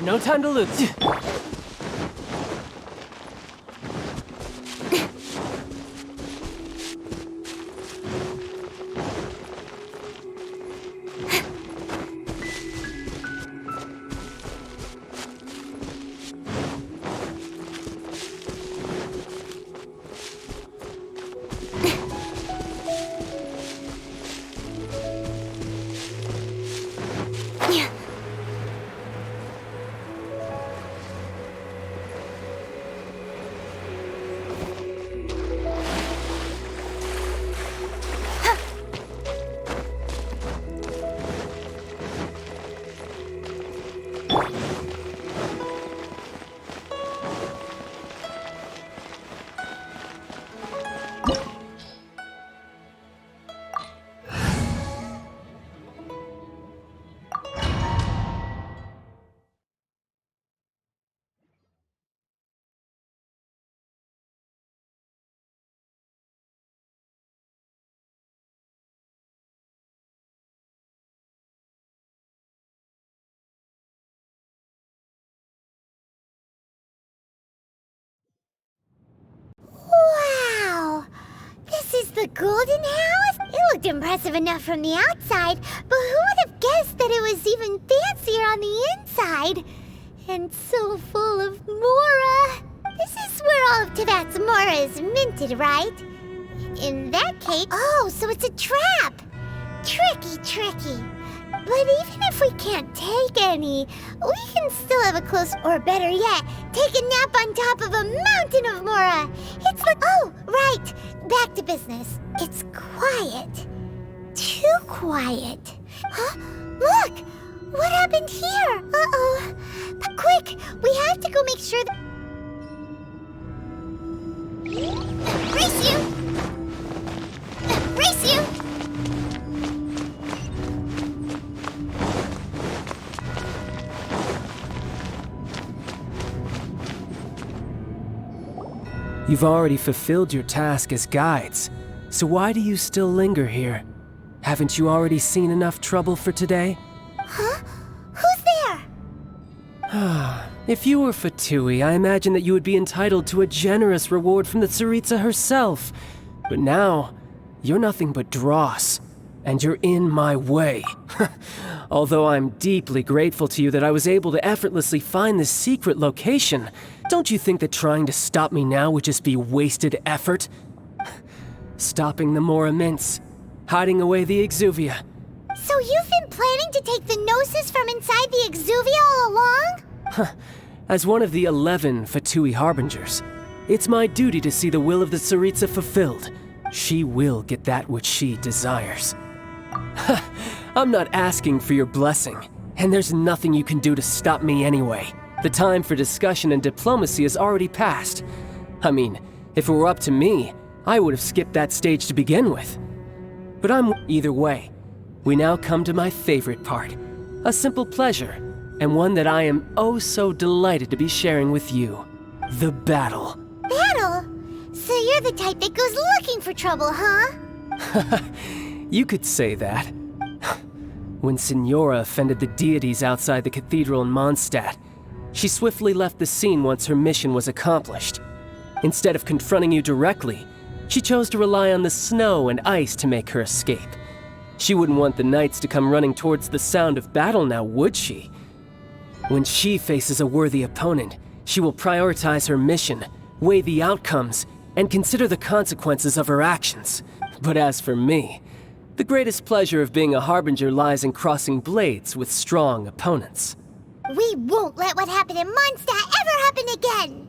No time to lose. Wow! This is the Golden House? It looked impressive enough from the outside, but who would have guessed that it was even fancier on the inside? And so full of Mora. This is where all of Teyvat's Mora is minted, right? In that case... Oh, so it's a trap! Tricky, tricky. But even if we can't take any, we can still have a close, or better yet, take a nap on top of a mountain of Mora. It's like, oh, right, back to business. It's quiet. Too quiet. Huh? Look! What happened here? Uh-oh. Quick, we have to go make sure that... Race you! Race you! You've already fulfilled your task as guides, so why do you still linger here? Haven't you already seen enough trouble for today? Huh? Who's there? If you were Fatui, I imagine that you would be entitled to a generous reward from the Tsaritsa herself. But now, you're nothing but dross, and you're in my way. Although I'm deeply grateful to you that I was able to effortlessly find this secret location, don't you think that trying to stop me now would just be wasted effort? Stopping the Mora Mints, hiding away the Exuvia. So you've been planning to take the Gnosis from inside the Exuvia all along? As one of the 11 Fatui Harbingers, it's my duty to see the will of the Tsaritsa fulfilled. She will get that which she desires. I'm not asking for your blessing, and there's nothing you can do to stop me anyway. The time for discussion and diplomacy has already passed. I mean, if it were up to me, I would have skipped that stage to begin with. But either way. We now come to my favorite part. A simple pleasure, and one that I am oh so delighted to be sharing with you. The battle. Battle? So you're the type that goes looking for trouble, huh? You could say that. When Signora offended the deities outside the cathedral in Mondstadt, she swiftly left the scene once her mission was accomplished. Instead of confronting you directly, she chose to rely on the snow and ice to make her escape. She wouldn't want the knights to come running towards the sound of battle now, would she? When she faces a worthy opponent, she will prioritize her mission, weigh the outcomes, and consider the consequences of her actions. But as for me, the greatest pleasure of being a Harbinger lies in crossing blades with strong opponents. We won't let what happened in Mondstadt ever happen again!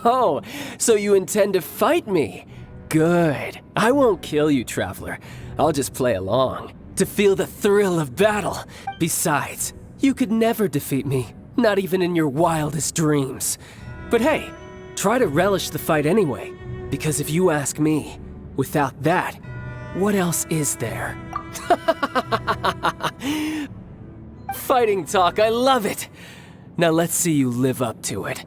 Oh, so you intend to fight me? Good. I won't kill you, Traveler. I'll just play along, to feel the thrill of battle. Besides, you could never defeat me, not even in your wildest dreams. But hey, try to relish the fight anyway, because if you ask me, without that, what else is there? Fighting talk, I love it! Now let's see you live up to it.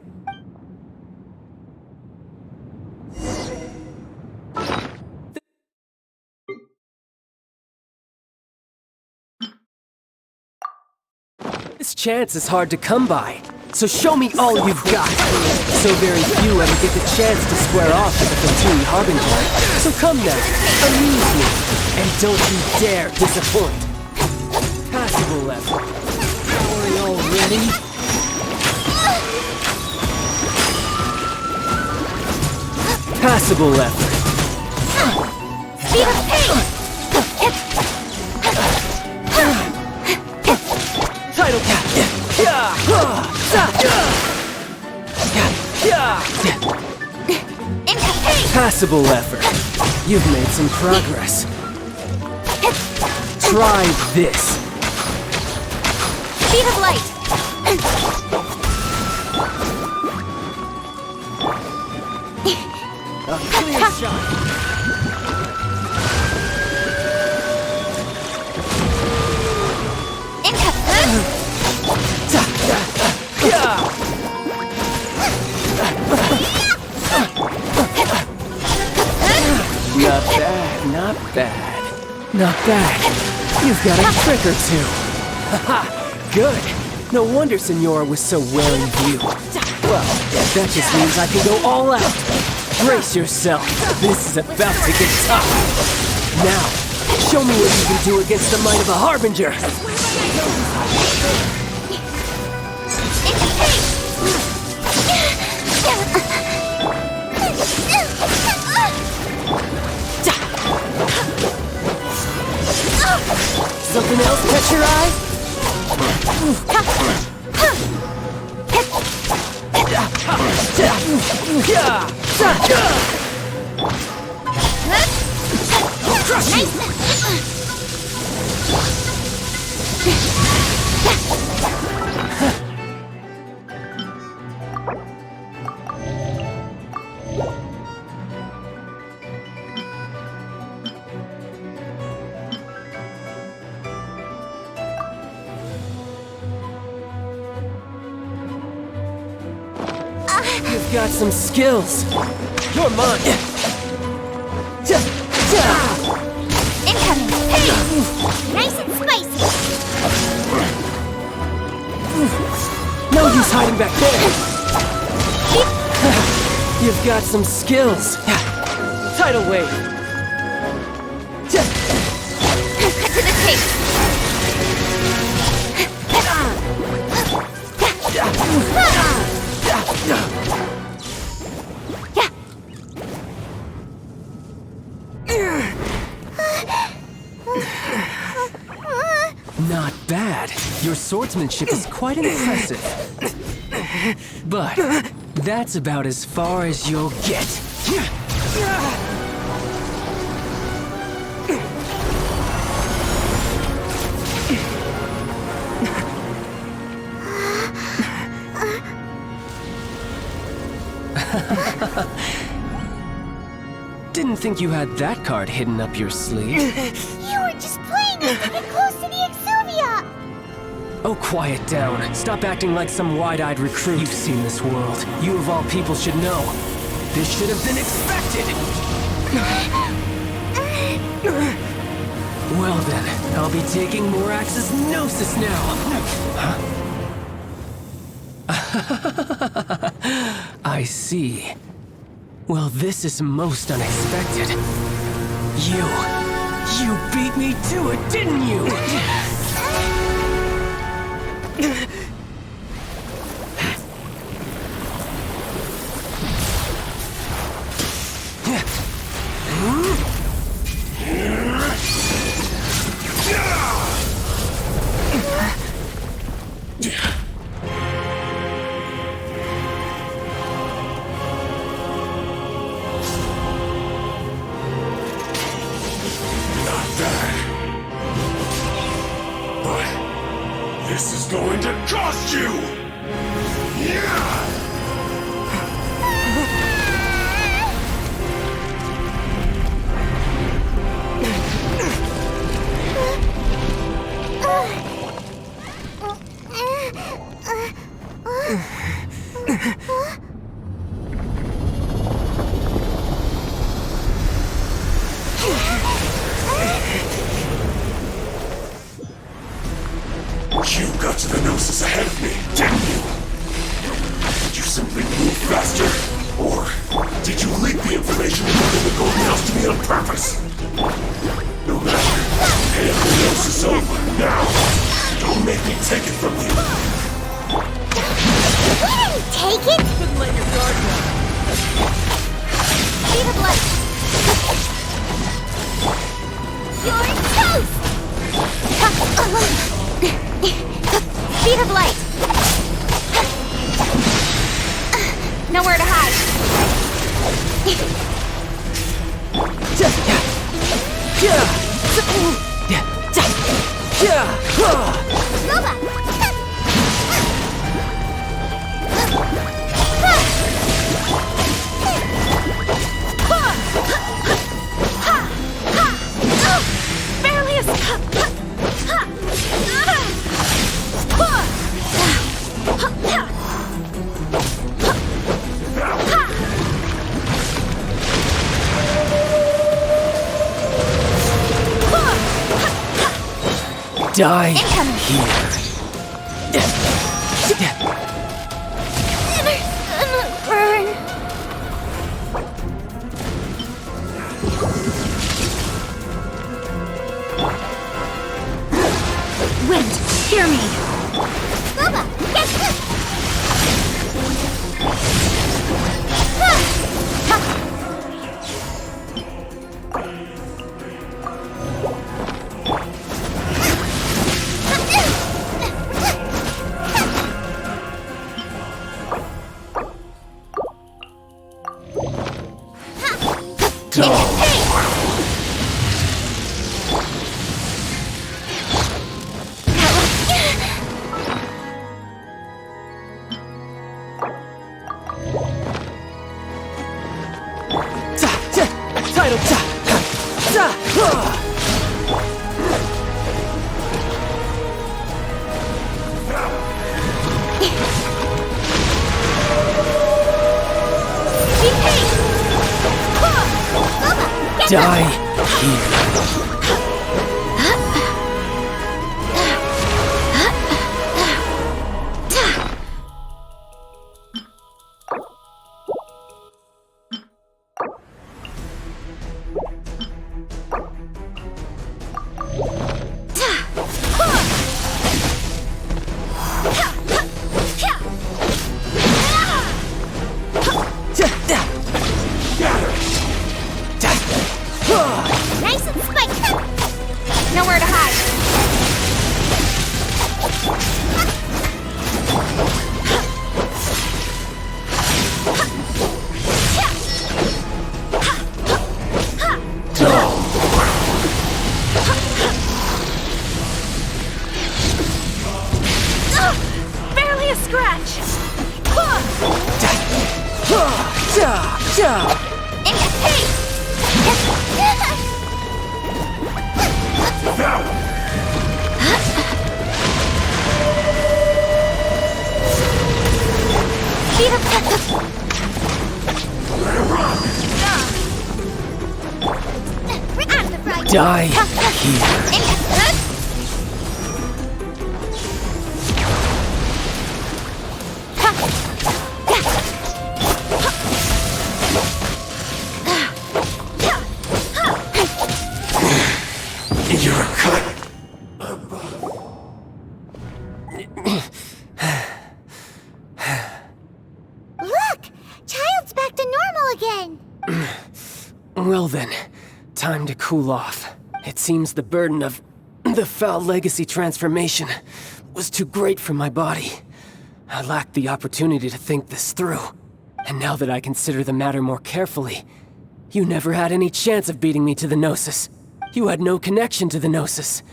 This chance is hard to come by. So show me all you've got. So very few ever get the chance to square off with the Fantini Harbinger. So come now, amuse me, and don't you dare disappoint. Passable left. Sorry already. Passable left. Speed of pace! Title cap. Passable effort. You've made some progress. Try this. Speed of light! A clear shot. Not bad, not bad. Not bad. You've got a trick or two. Haha, good. No wonder Senora was so well in view. Well, that just means I can go all out. Brace yourself. This is about to get tough. Now, show me what you can do against the might of a Harbinger. Something else catch your eye? Crush you! You've got some skills. You're mine. Incoming! Hey! Nice and spicy! No use hiding back there. You've got some skills. Tidal wave. Cut to the chase! Not bad. Your swordsmanship is quite impressive. But that's about as far as you'll get. Didn't think you had that card hidden up your sleeve. You were just playing it to get close to the Exuvia! Oh, quiet down. Stop acting like some wide-eyed recruit. You've seen this world. You of all people should know. This should have been expected! Well then, I'll be taking Morax's Gnosis now! I see. Well, this is most unexpected. You beat me to it, didn't you? This is going to cost you! Yeah! You got to the Gnosis ahead of me, didn't you? simply move faster? Or did you leak the information regarding the Golden House to me on purpose? No matter. Everything else is over. Now, don't make me take it from you. We didn't take it! Couldn't let your guard down. Speed of light! You're toast! Speed of light! Nowhere to hide. Nova! Barely Die Incoming. here. Burn. Wind, hear me. Nova, get this. Die here. Nice and spiked. Nowhere to hide. barely a scratch. In your face. Speed up. Out of the fry. Die here. In your face. You're a cut. Look! Childe's back to normal again! Well then, time to cool off. It seems the burden of the foul legacy transformation was too great for my body. I lacked the opportunity to think this through. And now that I consider the matter more carefully, you never had any chance of beating me to the Gnosis. You had no connection to the Gnosis,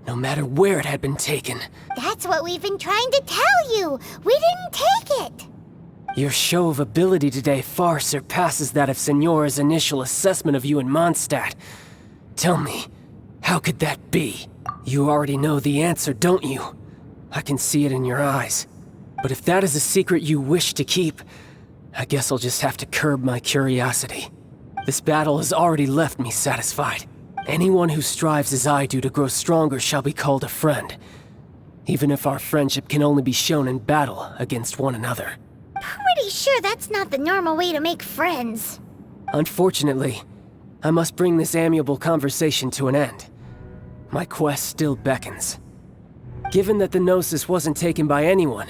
no matter where it had been taken. That's what we've been trying to tell you! We didn't take it! Your show of ability today far surpasses that of Signora's initial assessment of you in Mondstadt. Tell me, how could that be? You already know the answer, don't you? I can see it in your eyes. But if that is a secret you wish to keep, I guess I'll just have to curb my curiosity. This battle has already left me satisfied. Anyone who strives as I do to grow stronger shall be called a friend, even if our friendship can only be shown in battle against one another. We're pretty sure that's not the normal way to make friends. Unfortunately, I must bring this amiable conversation to an end. My quest still beckons. Given that the Gnosis wasn't taken by anyone,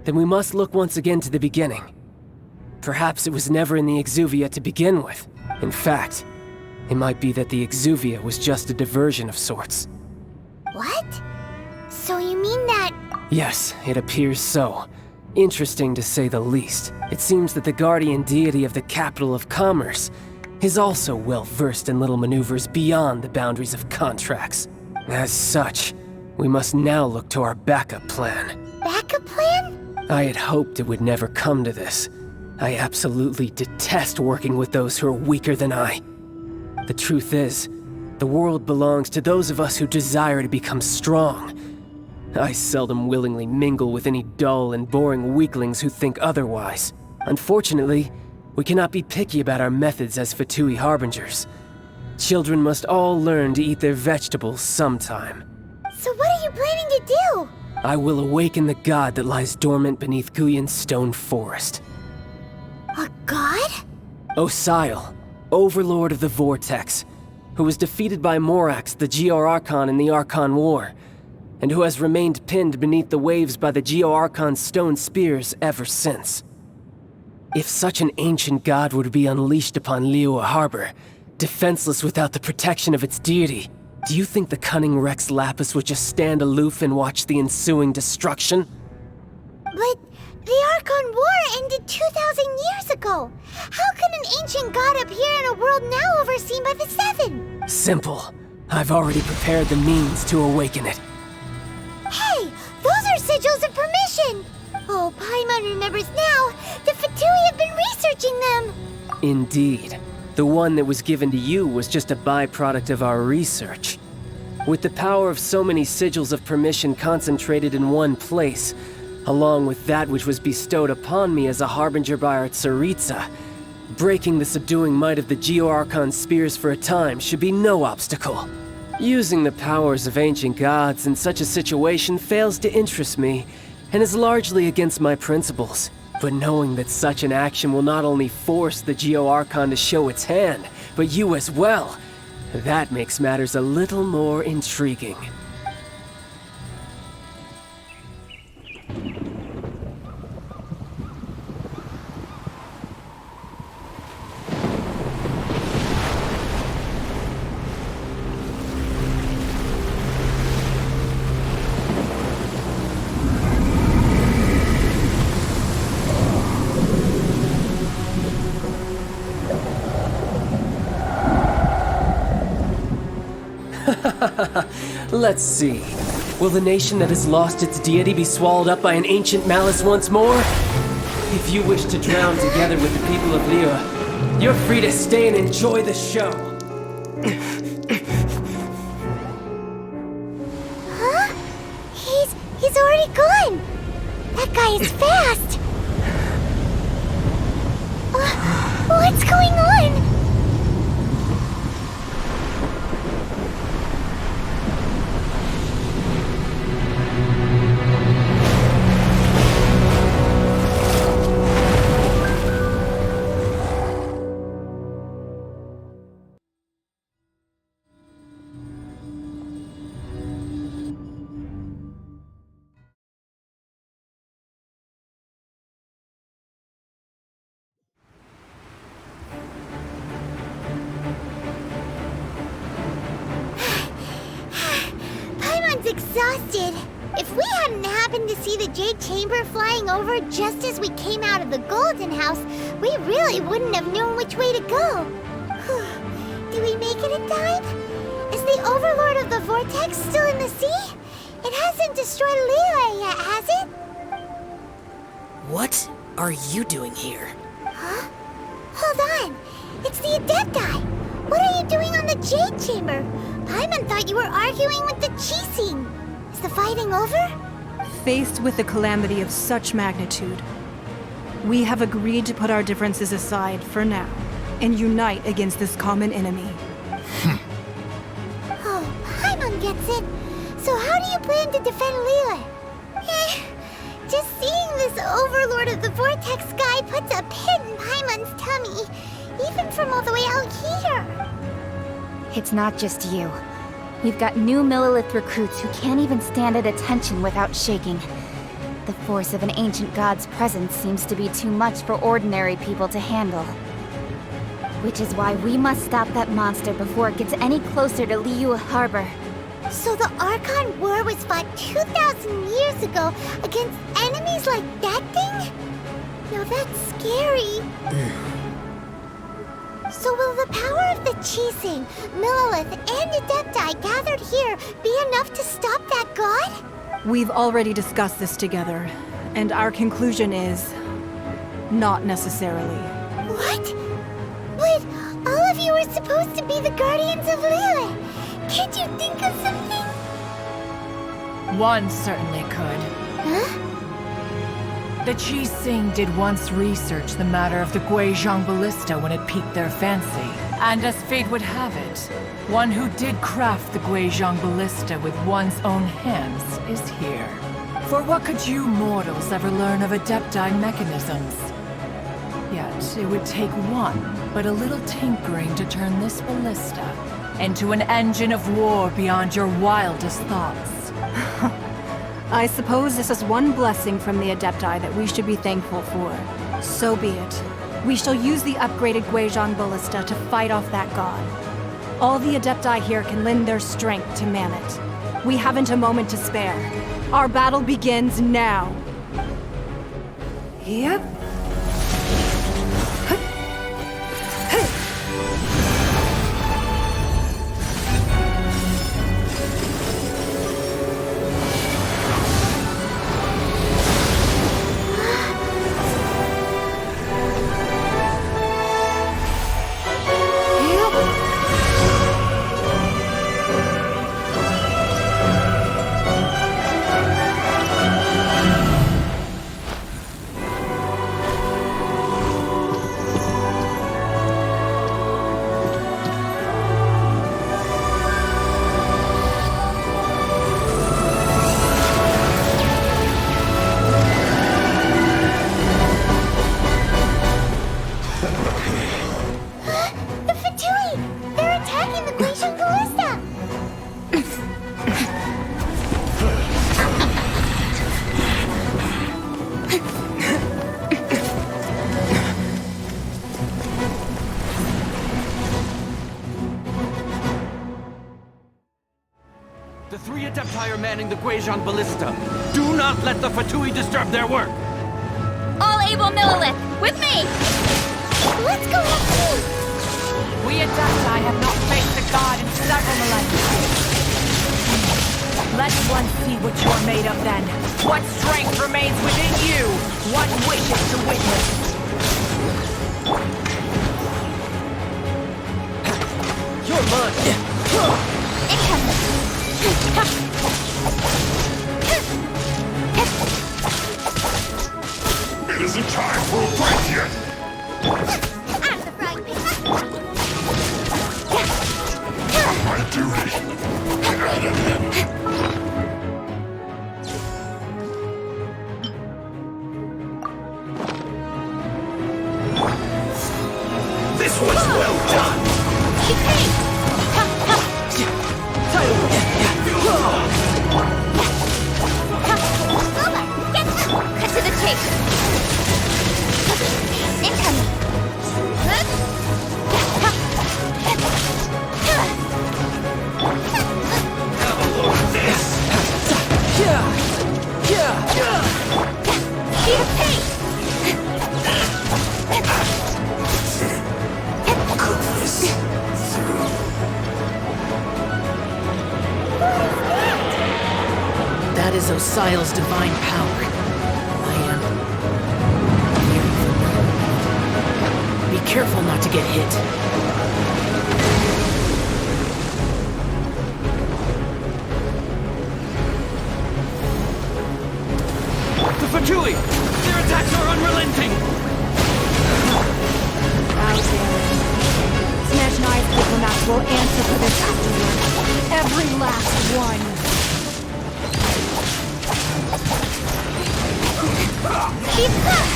then we must look once again to the beginning. Perhaps it was never in the Exuvia to begin with. In fact, it might be that the Exuvia was just a diversion of sorts. What? So you mean that... Yes, it appears so. Interesting to say the least. It seems that the guardian deity of the capital of commerce is also well versed in little maneuvers beyond the boundaries of contracts. As such, we must now look to our backup plan. Backup plan? I had hoped it would never come to this. I absolutely detest working with those who are weaker than I. The truth is, the world belongs to those of us who desire to become strong. I seldom willingly mingle with any dull and boring weaklings who think otherwise. Unfortunately, we cannot be picky about our methods as Fatui Harbingers. Children must all learn to eat their vegetables sometime. So what are you planning to do? I will awaken the god that lies dormant beneath Guyon's stone forest. A god? Osial, overlord of the Vortex, who was defeated by Morax, the Geo-Archon in the Archon War, and who has remained pinned beneath the waves by the Geo-Archon's stone spears ever since. If such an ancient god were to be unleashed upon Liyue Harbor, defenseless without the protection of its deity, do you think the cunning Rex Lapis would just stand aloof and watch the ensuing destruction? But the Archon War ended 2,000 years ago. How can an ancient god appear in a world now overseen by the Seven? Simple. I've already prepared the means to awaken it. Hey, those are sigils of permission! Oh, Paimon remembers now. The Fatui have been researching them. Indeed. The one that was given to you was just a byproduct of our research. With the power of so many sigils of permission concentrated in one place, along with that which was bestowed upon me as a harbinger by our Tsaritsa, breaking the subduing might of the Geo-Archon spears for a time should be no obstacle. Using the powers of ancient gods in such a situation fails to interest me, and is largely against my principles. But knowing that such an action will not only force the Geo-Archon to show its hand, but you as well, that makes matters a little more intriguing. Let's see. Will the nation that has lost its deity be swallowed up by an ancient malice once more? If you wish to drown together with the people of Liyue, you're free to stay and enjoy the show. Huh? He's already gone. That guy is fast. What's going on? Exhausted. If we hadn't happened to see the Jade Chamber flying over just as we came out of the Golden House, we really wouldn't have known which way to go. Do we make it in time? Is the Overlord of the Vortex still in the sea? It hasn't destroyed Liyue yet, has it? What are you doing here? Huh? Hold on. It's the Adepti. What are you doing on the Jade Chamber? Paimon thought you were arguing with the Chising. Is the fighting over? Faced with a calamity of such magnitude, we have agreed to put our differences aside for now and unite against this common enemy. Oh, Paimon gets it. So how do you plan to defend Liyue? Just seeing this Overlord of the Vortex guy a pit in Paimon's tummy, even from all the way out here. It's not just you. We've got new Millilith recruits who can't even stand at attention without shaking. The force of an ancient god's presence seems to be too much for ordinary people to handle. Which is why we must stop that monster before it gets any closer to Liyue Harbor. So the Archon War was fought 2,000 years ago against enemies like that thing? Now that's scary. So will the power of the Chising, Millilith, and Adepti gathered here be enough to stop that god? We've already discussed this together, and our conclusion is... not necessarily. What? But all of you were supposed to be the guardians of Liyue. Can't you think of something? One certainly could. Huh? The Chising did once research the matter of the Guizhong Ballista when it piqued their fancy. And as fate would have it, one who did craft the Guizhong Ballista with one's own hands is here. For what could you mortals ever learn of Adepti mechanisms? Yet, it would take one, but a little tinkering to turn this ballista into an engine of war beyond your wildest thoughts. I suppose this is one blessing from the Adepti that we should be thankful for. So be it. We shall use the upgraded Guizhong Ballista to fight off that god. All the Adepti here can lend their strength to man it. We haven't a moment to spare. Our battle begins now. Yep. The three Adepti are manning the Guizhong Ballista. Do not let the Fatui disturb their work! All able Millilith, with me! Let's go after me! We Adepti have not faced a god in several millennia. Let one see what you're made of then. What strength remains within you? What wishes to witness? You're mine! It isn't time for a fight yet! Out of the frying pan! My duty! Get out of him! This was well done! Cut to the chase! Incoming! Have a look at this! Keep pace! Cook this through. That is Osial's divine power. I am... Be careful not to get hit. The Fatui! Their attacks are unrelenting! How dare it. Smash and I's diplomats will answer for this afterward. Every last one. Keep up!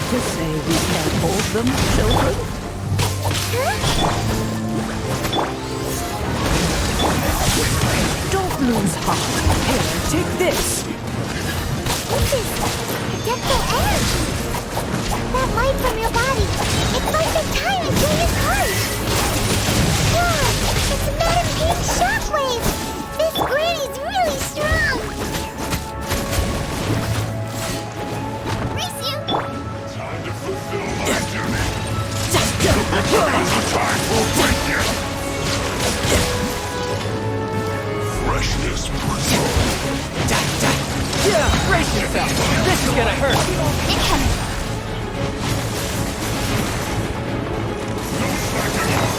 to say we can't hold them, children? Don't lose heart. Here, take this. This is Adepto Edge. That light from your body. It's like the time until your heart. God, it's not a pink shockwave. This granny's really strong. Race you. Time to fulfill my duty. Now's the time for weakness. Freshness preserved. Yeah, brace yourself. This is gonna hurt. Incoming. No slacking off.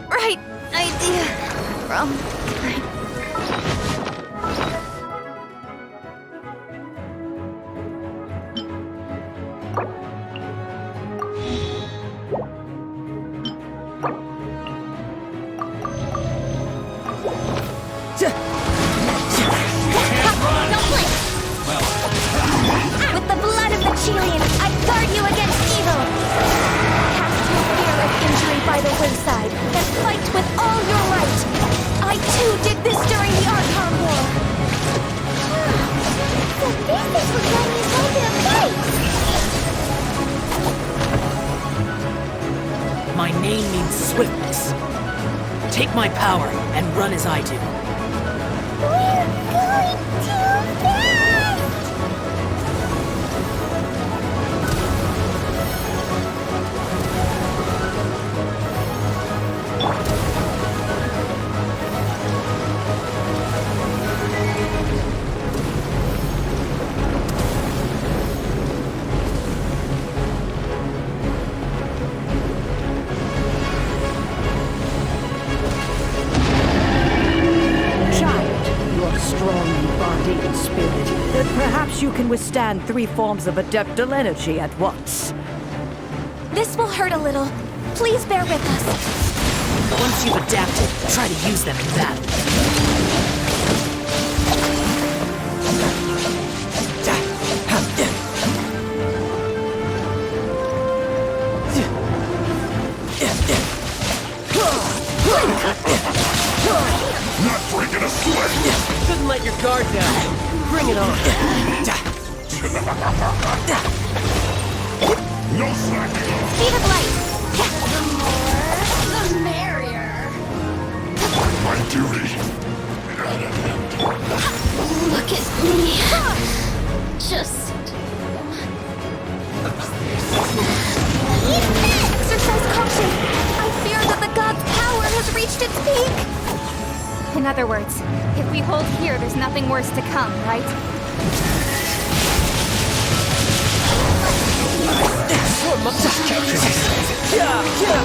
Right idea. Wrong time. Don't blink. With the blood of the Chilean, I guard you against evil. Cast your fearless injury by the wayside, and fight with all your might. I too did this during the Archon War. So this is what got me into the fight. My name means swiftness. Take my power and run as I do. We're going too fast. Strong in body and spirit, then perhaps you can withstand 3 forms of adeptal energy at once. This will hurt a little. Please bear with us. Once you've adapted, try to use them in battle. Not breaking a sweat. Shouldn't let your guard down. Bring it on. No slacking off. Speed of light. The more, the merrier. My duty. Look at me. Just... Exercise caution. I fear that the god's power has reached its peak. In other words, if we hold here, there's nothing worse to come, right? Yeah,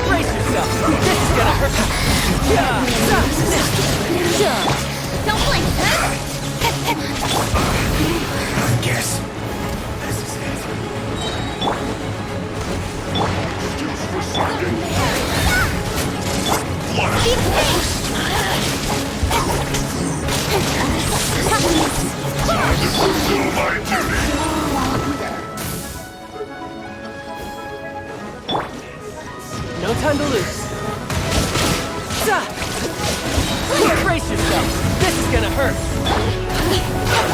brace yourself. This is gonna hurt. Don't blink. I guess this is it. Excuse for slacking. Blood. Time to fulfill my duty. No time to lose. Brace yourself. This is gonna hurt.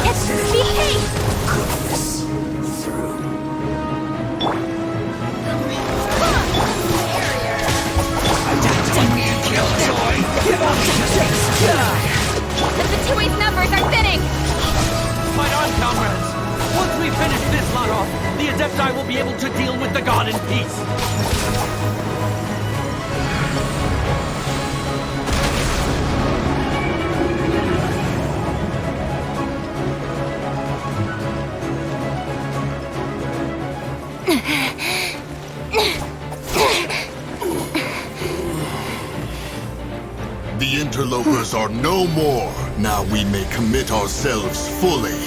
It's speed. The Fatui's numbers are thinning! Fight on, comrades! Once we finish this lot off, the Adepti will be able to deal with the god in peace. The interlopers are no more. Now we may commit ourselves fully.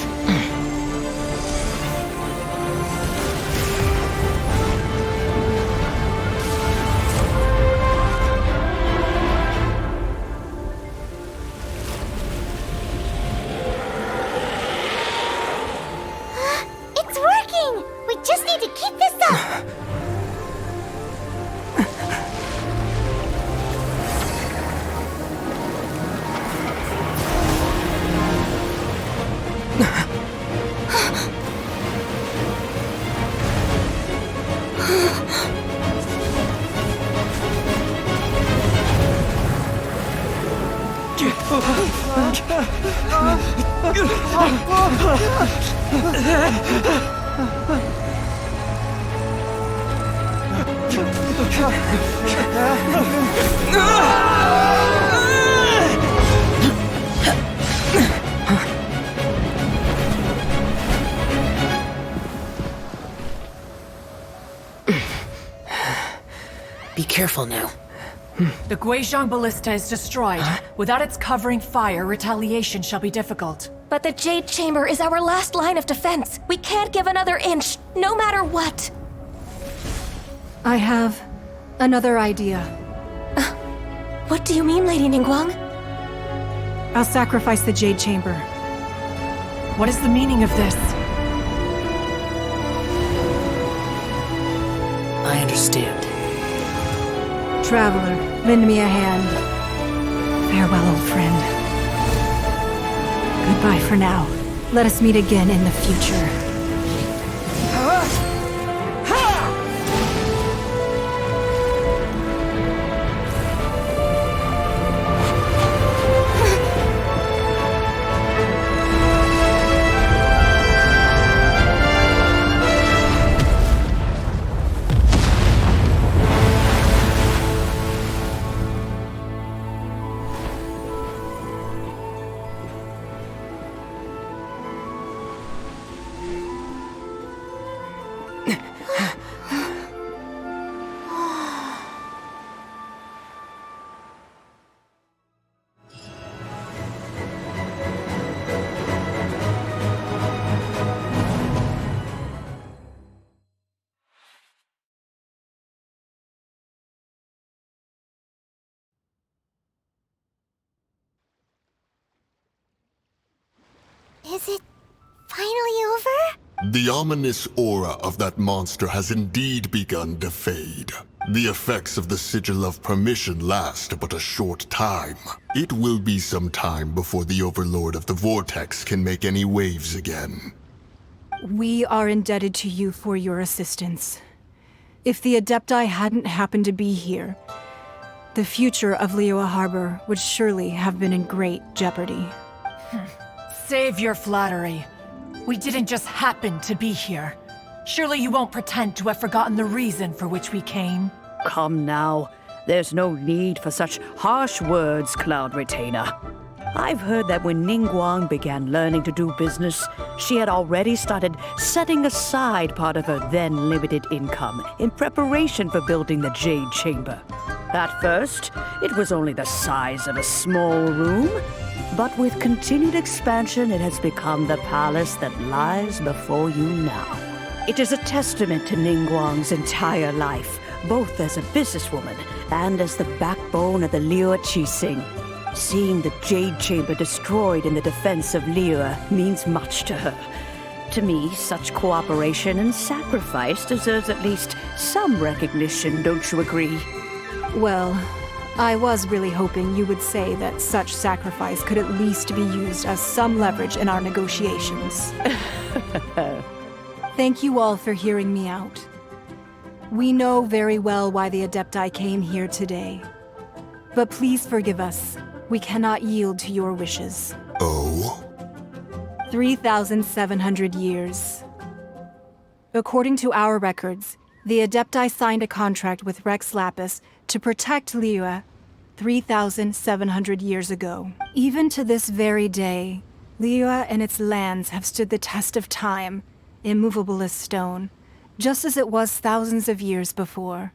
Be careful now. The Guizhong Ballista is destroyed. Without its covering fire, retaliation shall be difficult. But the Jade Chamber is our last line of defense. We can't give another inch, no matter what. I have another idea. What do you mean, Lady Ningguang? I'll sacrifice the Jade Chamber. What is the meaning of this? I understand. Traveler, lend me a hand. Farewell, old friend. Goodbye for now. Let us meet again in the future. Is it finally over? The ominous aura of that monster has indeed begun to fade. The effects of the Sigil of Permission last but a short time. It will be some time before the Overlord of the Vortex can make any waves again. We are indebted to you for your assistance. If the Adepti hadn't happened to be here, the future of Liyue Harbor would surely have been in great jeopardy. Save your flattery. We didn't just happen to be here. Surely you won't pretend to have forgotten the reason for which we came. Come now. There's no need for such harsh words, Cloud Retainer. I've heard that when Ningguang began learning to do business, she had already started setting aside part of her then limited income in preparation for building the Jade Chamber. At first, it was only the size of a small room, but with continued expansion, it has become the palace that lies before you now. It is a testament to Ningguang's entire life, both as a businesswoman and as the backbone of the Liyue Qixing. Seeing the Jade Chamber destroyed in the defense of Liyue means much to her. To me, such cooperation and sacrifice deserves at least some recognition, don't you agree? Well, I was really hoping you would say that such sacrifice could at least be used as some leverage in our negotiations. Thank you all for hearing me out. We know very well why the Adepti came here today. But please forgive us. We cannot yield to your wishes. Oh? 3,700 years. According to our records, the Adepti signed a contract with Rex Lapis to protect Liyue 3,700 years ago. Even to this very day, Liyue and its lands have stood the test of time, immovable as stone, just as it was thousands of years before.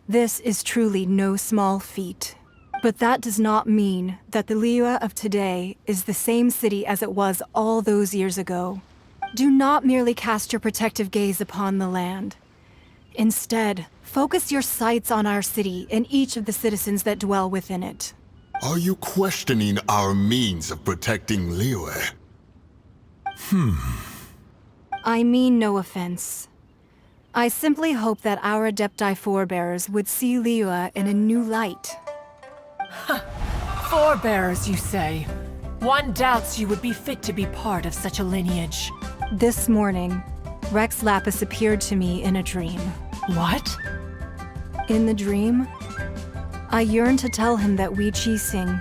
This is truly no small feat. But that does not mean that the Liyue of today is the same city as it was all those years ago. Do not merely cast your protective gaze upon the land. Instead, focus your sights on our city and each of the citizens that dwell within it. Are you questioning our means of protecting Liyue? I mean no offense. I simply hope that our Adepti forebears would see Liyue in a new light. Forebears, you say? One doubts you would be fit to be part of such a lineage. This morning, Rex Lapis appeared to me in a dream. What? In the dream, I yearned to tell him that we Qixing,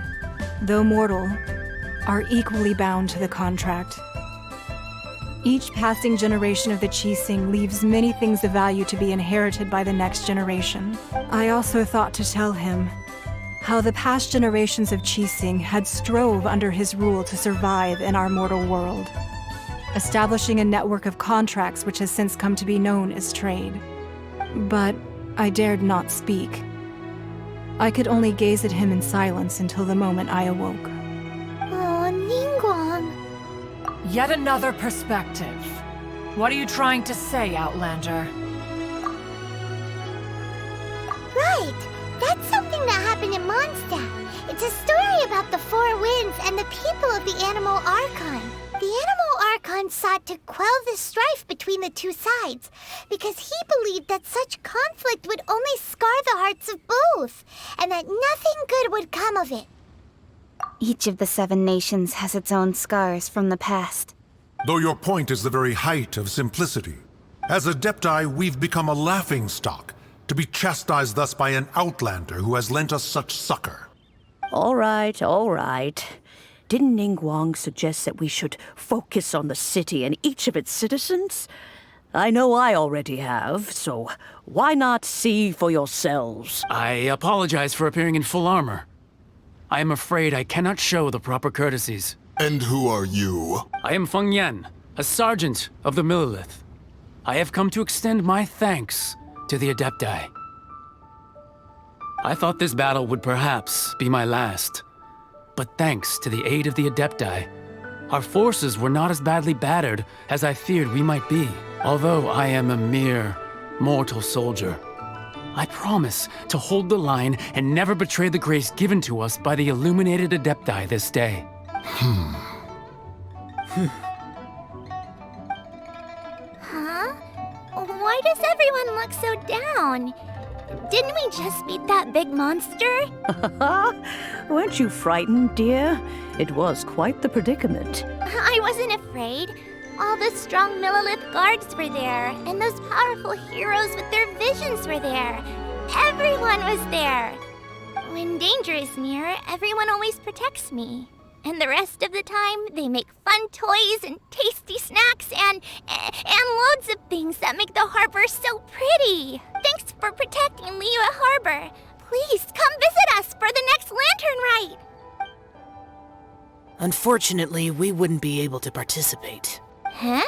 though mortal, are equally bound to the contract. Each passing generation of the Qixing leaves many things of value to be inherited by the next generation. I also thought to tell him how the past generations of Qixing had strove under his rule to survive in our mortal world, establishing a network of contracts which has since come to be known as trade. But I dared not speak. I could only gaze at him in silence until the moment I awoke. Oh, Ningguang. Yet another perspective. What are you trying to say, Outlander? Right! That's something that happened in Mondstadt. It's a story about the Four Winds and the people of the Animal Archon. The Animal Archon sought to quell the strife between the two sides, because he believed that such conflict would only scar the hearts of both, and that nothing good would come of it. Each of the 7 nations has its own scars from the past. Though your point is the very height of simplicity. As Adepti, we've become a laughingstock, to be chastised thus by an outlander who has lent us such succor. All right, all right. Didn't Ningguang suggest that we should focus on the city and each of its citizens? I know I already have, so why not see for yourselves? I apologize for appearing in full armor. I am afraid I cannot show the proper courtesies. And who are you? I am Feng Yan, a sergeant of the Millelith. I have come to extend my thanks to the Adepti. I thought this battle would perhaps be my last. But thanks to the aid of the Adepti, our forces were not as badly battered as I feared we might be. Although I am a mere mortal soldier, I promise to hold the line and never betray the grace given to us by the illuminated Adepti this day. Huh? Why does everyone look so down? Didn't we just beat that big monster? Weren't you frightened, dear? It was quite the predicament. I wasn't afraid. All the strong Millelith guards were there, and those powerful heroes with their visions were there. Everyone was there. When danger is near, everyone always protects me. And the rest of the time, they make fun toys and tasty snacks and loads of things that make the harbor so pretty. Thanks for protecting Liyue Harbor. Please come visit us for the next lantern rite. Unfortunately, we wouldn't be able to participate. Huh?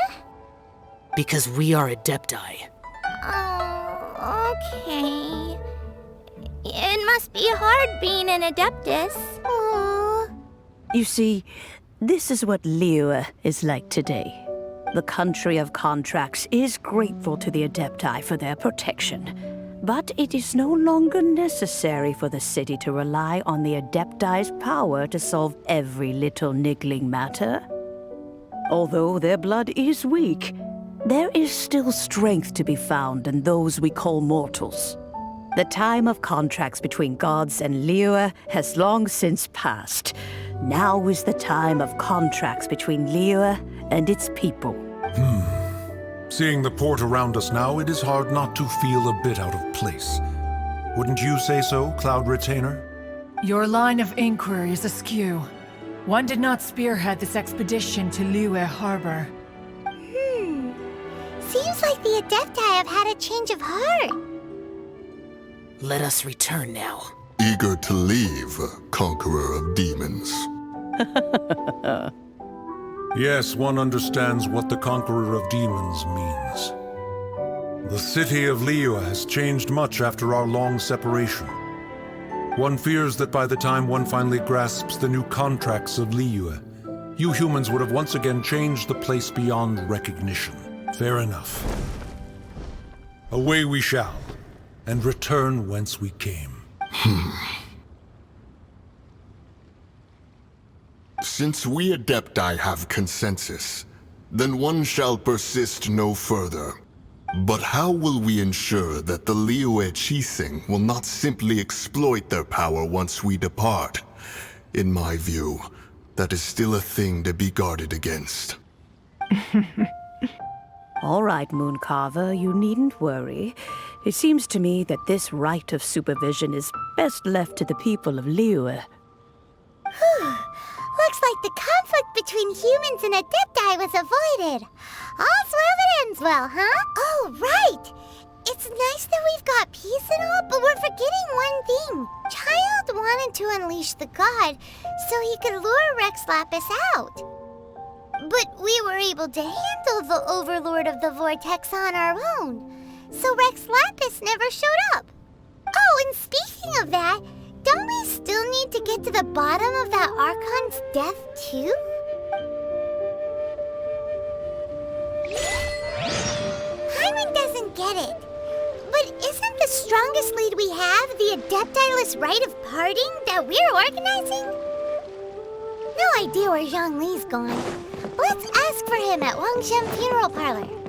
Because we are Adepti. Oh, okay. It must be hard being an Adeptus. Aww. You see, this is what Liyue is like today. The country of contracts is grateful to the Adepti for their protection. But it is no longer necessary for the city to rely on the Adepti's power to solve every little niggling matter. Although their blood is weak, there is still strength to be found in those we call mortals. The time of contracts between gods and Liyue has long since passed. Now is the time of contracts between Liyue and its people. Seeing the port around us now, it is hard not to feel a bit out of place. Wouldn't you say so, Cloud Retainer? Your line of inquiry is askew. One did not spearhead this expedition to Liyue Harbor. Seems like the Adepti have had a change of heart. Let us return now. Eager to leave, Conqueror of Demons. Yes, one understands what the Conqueror of Demons means. The city of Liyue has changed much after our long separation. One fears that by the time one finally grasps the new contracts of Liyue, you humans would have once again changed the place beyond recognition. Fair enough. Away we shall, and return whence we came. Since we Adepti have consensus, then one shall persist no further. But how will we ensure that the Liyue Qixing will not simply exploit their power once we depart? In my view, that is still a thing to be guarded against. All right, Mooncarver, you needn't worry. It seems to me that this right of supervision is best left to the people of Liyue. Looks like the conflict between humans and Adepti was avoided. All's well that ends well, huh? Oh, right! It's nice that we've got peace and all, but we're forgetting one thing. Childe wanted to unleash the god so he could lure Rex Lapis out. But we were able to handle the Overlord of the Vortex on our own, so Rex Lapis never showed up. Oh, and speaking of that, don't we still need to get to the bottom of that Archon's death, too? Hyman doesn't get it. But isn't the strongest lead we have the Adepti-less rite of parting that we're organizing? No idea where Zhongli's gone. Let's ask for him at Wangshan Funeral Parlor.